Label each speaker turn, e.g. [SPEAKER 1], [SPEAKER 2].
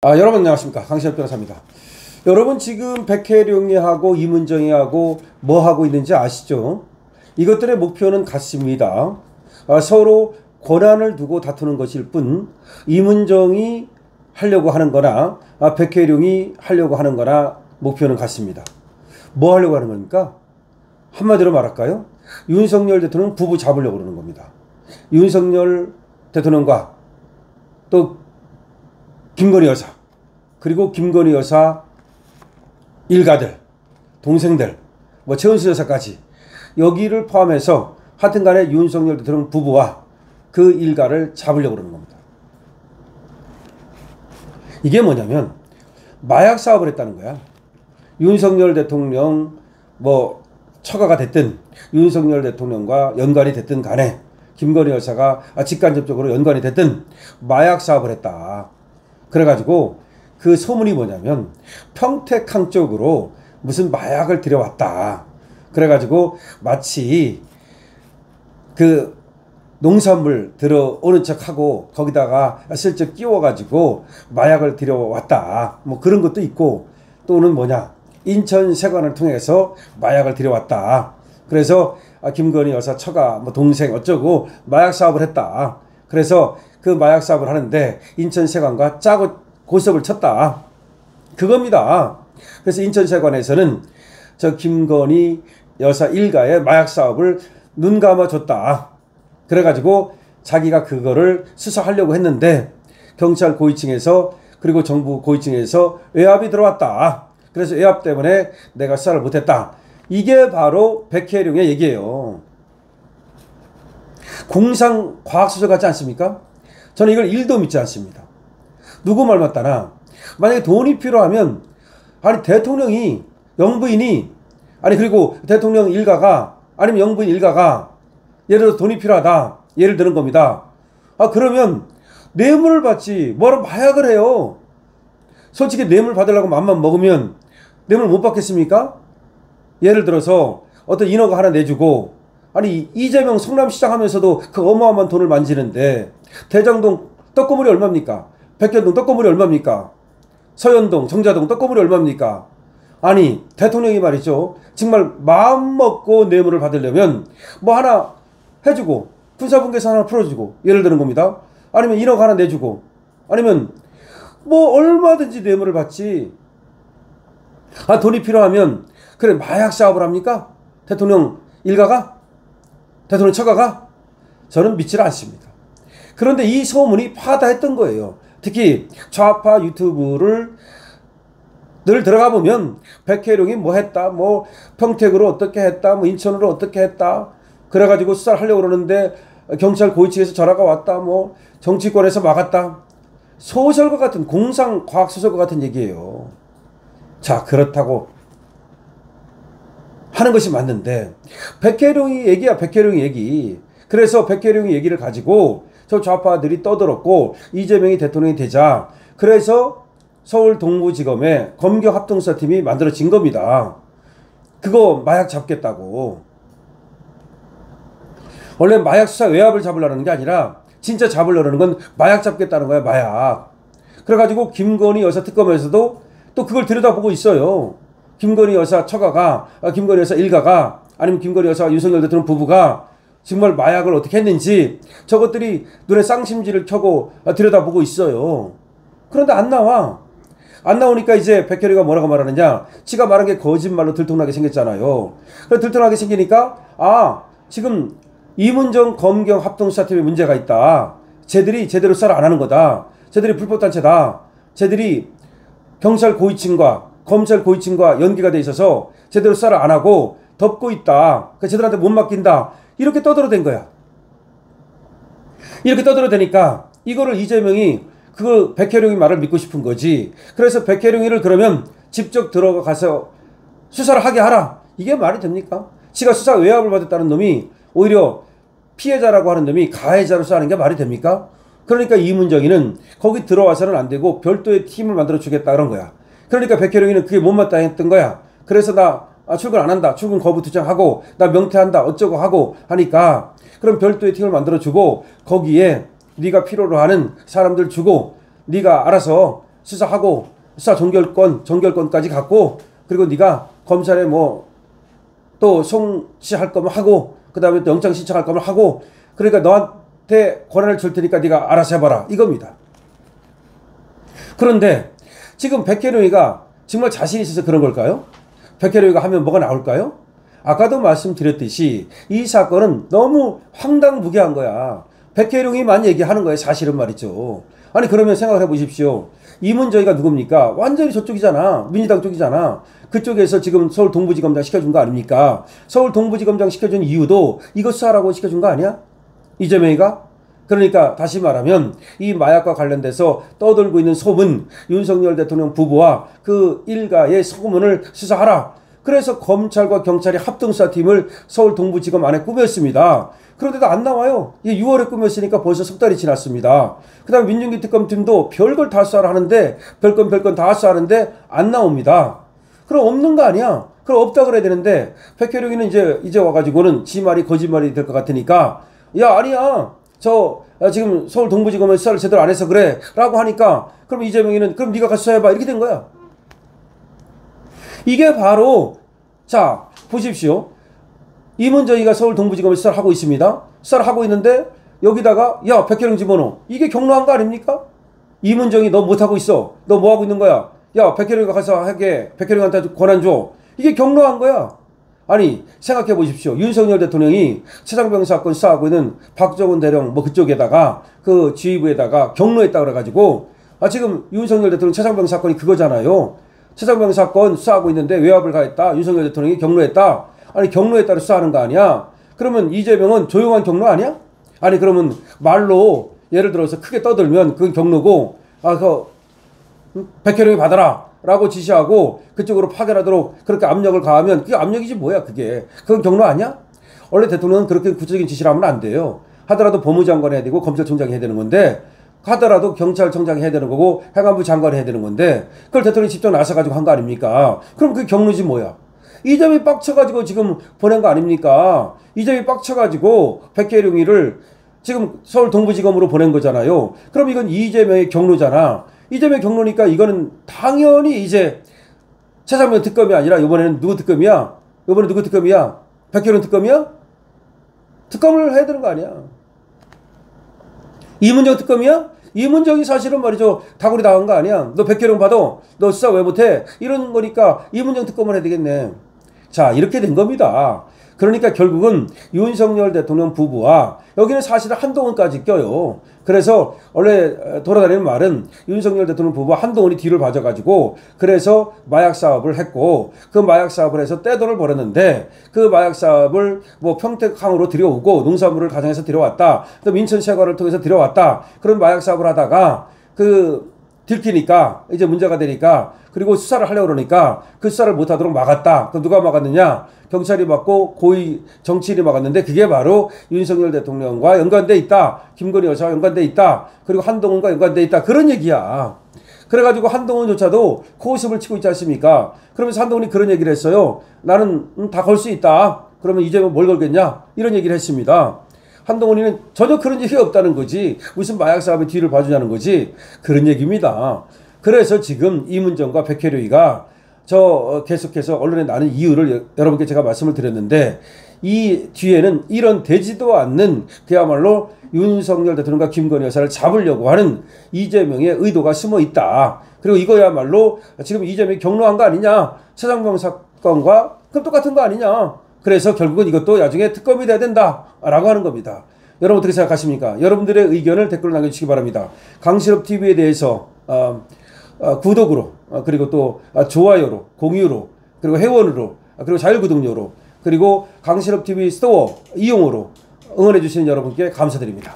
[SPEAKER 1] 여러분 안녕하십니까, 강신엽 변호사입니다. 여러분 지금 백혜룡이하고 이문정이하고 뭐 하고 있는지 아시죠? 이것들의 목표는 같습니다. 서로 권한을 두고 다투는 것일 뿐, 이문정이 하려고 하는 거나 백혜룡이 하려고 하는 거나 목표는 같습니다. 뭐 하려고 하는 겁니까? 한마디로 말할까요? 윤석열 대통령 부부 잡으려고 그러는 겁니다. 윤석열 대통령과 또 김건희 여사, 그리고 김건희 여사 일가들, 동생들, 최은수 여사까지 여기를 포함해서 하여튼 간에 윤석열 대통령 부부와 그 일가를 잡으려고 그러는 겁니다. 이게 뭐냐면 마약 사업을 했다는 거야. 윤석열 대통령 처가가 됐든 윤석열 대통령과 연관이 됐든 간에 김건희 여사가 직간접적으로 연관이 됐든 마약 사업을 했다. 그래가지고 그 소문이 뭐냐면 평택항 쪽으로 무슨 마약을 들여왔다. 그래가지고 마치 그 농산물 들어오는 척하고 거기다가 슬쩍 끼워가지고 마약을 들여왔다. 그런 것도 있고, 또는 인천세관을 통해서 마약을 들여왔다. 그래서 김건희 여사 처가 동생 어쩌고 마약 사업을 했다. 그래서 그 마약 사업을 하는데 인천세관과 짜고 고섭을 쳤다. 그겁니다. 그래서 인천세관에서는 저 김건희 여사 일가의 마약 사업을 눈 감아줬다. 그래가지고 자기가 그거를 수사하려고 했는데 경찰 고위층에서 그리고 정부 고위층에서 외압이 들어왔다. 그래서 외압 때문에 내가 수사를 못했다. 이게 바로 백혜룡의 얘기예요. 공상과학수사 같지 않습니까? 저는 이걸 1도 믿지 않습니다. 누구 말 맞다나 만약에 돈이 필요하면 대통령이 영부인이 그리고 대통령 일가가 아니면 영부인 일가가 예를 들어 돈이 필요하다. 예를 드는 겁니다. 그러면 뇌물을 받지 뭐라 마약을 해요. 솔직히 뇌물 받으려고 맘만 먹으면 뇌물 못 받겠습니까? 예를 들어서 어떤 인허가 하나 내주고 이재명 성남시장 하면서도 그 어마어마한 돈을 만지는데 대장동 떡고물이 얼마입니까? 백현동 떡고물이 얼마입니까? 서현동, 정자동 떡고물이 얼마입니까? 대통령이 말이죠. 정말 마음먹고 뇌물을 받으려면 하나 해주고 군사분계선 하나 풀어주고 예를 드는 겁니다. 아니면 인허가 하나 내주고 아니면 얼마든지 뇌물을 받지. 돈이 필요하면 그래 마약 사업을 합니까? 대통령 일가가? 대통령 처가가? 저는 믿지 않습니다. 그런데 이 소문이 파다했던 거예요. 특히 좌파 유튜브를 늘 들어가 보면 백혜룡이 했다, 평택으로 어떻게 했다, 인천으로 어떻게 했다, 그래가지고 수사를 하려고 그러는데 경찰 고위층에서 전화가 왔다, 정치권에서 막았다. 소설과 같은 공상과학소설과 같은 얘기예요. 자, 그렇다고 하는 것이 맞는데 백혜룡이 얘기야, 백혜룡이 얘기. 그래서 백혜룡이 얘기를 가지고 저 좌파들이 떠들었고 이재명이 대통령이 되자 그래서 서울 동부지검에 검경합동수사팀이 만들어진 겁니다. 그거 마약 잡겠다고. 원래 마약 수사 외압을 잡으려는 게 아니라 진짜 잡으려는 건 마약 잡겠다는 거야, 마약. 그래가지고 김건희 여사 특검에서도 또 그걸 들여다보고 있어요. 김건희 여사 처가가, 김건희 여사 일가가, 아니면 김건희 여사 윤석열 대통령 부부가 정말 마약을 어떻게 했는지 저것들이 눈에 쌍심지를 켜고 들여다보고 있어요. 그런데 안 나와. 안 나오니까 이제 백혜룡이가 뭐라고 말하느냐. 지가 말한 게 거짓말로 들통나게 생겼잖아요. 그래서 들통나게 생기니까 지금 이문정 검경 합동수사팀에 문제가 있다. 쟤들이 제대로 수사를 안 하는 거다. 쟤들이 불법단체다. 쟤들이 경찰 고위층과 검찰 고위층과 연계가 돼 있어서 제대로 수사를 안 하고 덮고 있다. 그러니까 쟤들한테 못 맡긴다. 이렇게 떠들어댄 거야. 이렇게 떠들어대니까 이거를 이재명이 그 백혜룡이 말을 믿고 싶은 거지. 그래서 백혜룡이를 그러면 직접 들어가서 수사를 하게 하라. 이게 말이 됩니까? 지가 수사 외압을 받았다는 놈이 오히려 피해자라고 하는 놈이 가해자로 수사하는 게 말이 됩니까? 그러니까 이문정이는 거기 들어와서는 안 되고 별도의 팀을 만들어 주겠다 그런 거야. 그러니까 백혜룡이는 그게 못마땅 했던 거야. 그래서 나 출근 안 한다. 출근 거부 투쟁하고 나 명퇴한다. 어쩌고 하고 하니까 그럼 별도의 팀을 만들어 주고 거기에 네가 필요로 하는 사람들 주고 네가 알아서 수사하고 수사 종결권까지 갖고 그리고 네가 검찰에 뭐 또 송치할 거면 하고 그 다음에 또 영장 신청할 거면 하고 그러니까 너한테 권한을 줄 테니까 네가 알아서 해봐라 이겁니다. 그런데 지금 백혜룡이가 정말 자신이 있어서 그런 걸까요? 백혜룡이가 하면 뭐가 나올까요? 아까도 말씀드렸듯이 이 사건은 너무 황당무계한 거야. 백혜룡이만 얘기하는 거예요. 사실은 말이죠. 아니 그러면 생각을 해보십시오. 이문정이가 누굽니까? 완전히 저쪽이잖아. 민주당 쪽이잖아. 그쪽에서 지금 서울 동부지검장 시켜준 거 아닙니까? 서울 동부지검장 시켜준 이유도 이거 수사라고 시켜준 거 아니야? 이재명이가? 그러니까 다시 말하면 이 마약과 관련돼서 떠돌고 있는 소문, 윤석열 대통령 부부와 그 일가의 소문을 수사하라. 그래서 검찰과 경찰이 합동수사팀을 서울 동부지검 안에 꾸몄습니다. 그런데도 안 나와요. 이게 6월에 꾸몄으니까 벌써 석 달이 지났습니다. 그 다음에 민중기 특검팀도 별걸 다 수사를 하는데 별건 다 수사하는데 안 나옵니다. 그럼 없는 거 아니야? 그럼 없다 그래야 되는데 백혜룡이는 이제 와가지고는 지 말이 거짓말이 될 것 같으니까 야 아니야 지금 서울 동부지검에 수사를 제대로 안 해서 그래 라고 하니까 그럼 이재명이는 그럼 네가 가서 수사해봐 이렇게 된 거야. 이게 바로 자 보십시오. 이문정이가 서울 동부지검에 수사를 하고 있습니다. 수사를 하고 있는데 여기다가 야 백혜룡 집어넣어. 이게 경로한 거 아닙니까? 이문정이 너 못하고 있어. 너 뭐하고 있는 거야? 야 백혜룡이가 가서 하게 백혜룡한테 권한 줘. 이게 경로한 거야. 아니 생각해 보십시오. 윤석열 대통령이 최장병 사건 수사하고 있는 박정훈 대령 뭐 그쪽에다가 그 지휘부에다가 경로했다 그래가지고 지금 윤석열 대통령 최장병 사건이 그거잖아요. 최장병 사건 수사하고 있는데 외압을 가했다. 윤석열 대통령이 경로했다. 아니 경로했다를 수사하는 거 아니야? 그러면 이재명은 조용한 경로 아니야? 아니 그러면 말로 예를 들어서 크게 떠들면 그건 경로고 백혜룡이 받아라 라고 지시하고 그쪽으로 파견하도록 그렇게 압력을 가하면 그게 압력이지 뭐야 그게. 그건 경로 아니야? 원래 대통령은 그렇게 구체적인 지시를 하면 안 돼요. 하더라도 법무장관이 해야 되고 검찰총장이 해야 되는 건데 하더라도 경찰청장이 해야 되는 거고 행안부 장관이 해야 되는 건데 그걸 대통령이 직접 나서가지고 한 거 아닙니까? 그럼 그게 경로지 뭐야. 이점이 빡쳐가지고 지금 보낸 거 아닙니까? 이점이 빡쳐가지고 백혜룡이를 지금 서울 동부지검으로 보낸 거잖아요. 그럼 이건 이재명의 경로잖아. 이재명의 경로니까 이거는 당연히 이제 최상병 특검이 아니라 이번에는 누구 특검이야? 이번에 누구 특검이야? 백혜룡 특검이야? 특검을 해야 되는 거 아니야? 이문정 특검이야? 이문정이 사실은 말이죠. 다구리 당한 거 아니야? 너 백혜룡 받아? 너 수사 왜 못해? 이런 거니까 이문정 특검을 해야 되겠네. 자 이렇게 된 겁니다. 그러니까 결국은 윤석열 대통령 부부와 여기는 사실은 한동훈까지 껴요. 그래서 원래 돌아다니는 말은 윤석열 대통령 부부와 한동훈이 뒤를 봐줘가지고 그래서 마약 사업을 했고 그 마약 사업을 해서 떼돈을 벌었는데 그 마약 사업을 뭐 평택항으로 들여오고 농산물을 가정에서 들여왔다. 또 민천 세관을 통해서 들여왔다. 그런 마약 사업을 하다가 들키니까 이제 문제가 되니까 그리고 수사를 하려고 그러니까 그 수사를 못하도록 막았다. 그럼 누가 막았느냐? 경찰이 막고 고위 정치인이 막았는데 그게 바로 윤석열 대통령과 연관돼 있다. 김건희 여사와 연관돼 있다. 그리고 한동훈과 연관돼 있다. 그런 얘기야. 그래가지고 한동훈조차도 코웃음을 치고 있지 않습니까? 그러면서 한동훈이 그런 얘기를 했어요. 나는 다 걸 수 있다. 그러면 이재명 뭘 걸겠냐? 이런 얘기를 했습니다. 한동훈이는 전혀 그런 얘기가 없다는 거지. 무슨 마약 사업의 뒤를 봐주냐는 거지. 그런 얘기입니다. 그래서 지금 이문정과 백혜룡이가 계속해서 언론에 나는 이유를 여러분께 제가 말씀을 드렸는데 이 뒤에는 이런 되지도 않는 그야말로 윤석열 대통령과 김건희 여사를 잡으려고 하는 이재명의 의도가 숨어 있다. 그리고 이거야말로 지금 이재명이 경로한 거 아니냐. 최장병 사건과 그럼 똑같은 거 아니냐. 그래서 결국은 이것도 나중에 특검이 돼야 된다라고 하는 겁니다. 여러분 어떻게 생각하십니까? 여러분들의 의견을 댓글로 남겨주시기 바랍니다. 강실업TV에 대해서 구독으로 그리고 또 좋아요로 공유로 그리고 회원으로 그리고 자율구독료로 그리고 강실업TV 스토어 이용으로 응원해 주시는 여러분께 감사드립니다.